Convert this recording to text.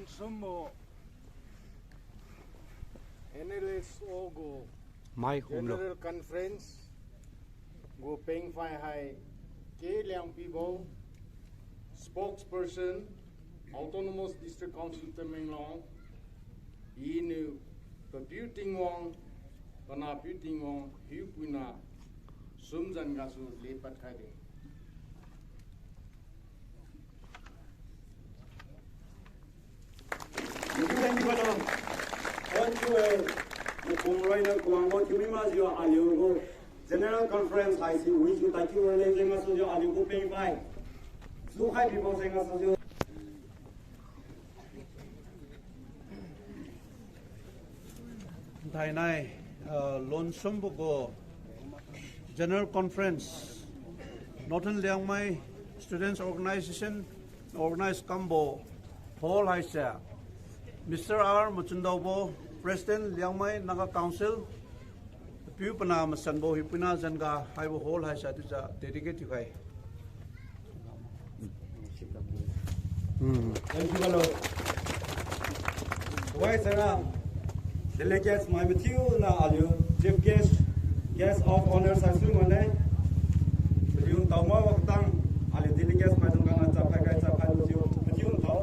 Sumo NLSO go General Conference go Peng Phai Hai K Liang Pibo Spokesperson Autonomous District Council Tamenglong Inu Computing Wong Kana Puting Wong Hupuna Sumjan Gasu Lepat Kadi General Conference I see which you thank you relating us to your Aliku Pay Fine. So high people saying us to Thainai Lon Sombugo General Conference Northern Liangmai Students Organization Organized Kambo Hall Haisha Mr. R. Muchundobo President Liangmai Naga Council Pupana Masanbo Hipuna Zanga Haibo Hall Haisha dedicate to Kai. Thank you, hello. Why, Sarah? Delegates, my material now, chief guest of honors, I assume one day. You Tama of Tang, Ali delegates, my Tungana, Tapakai, Tapai, you, Tau,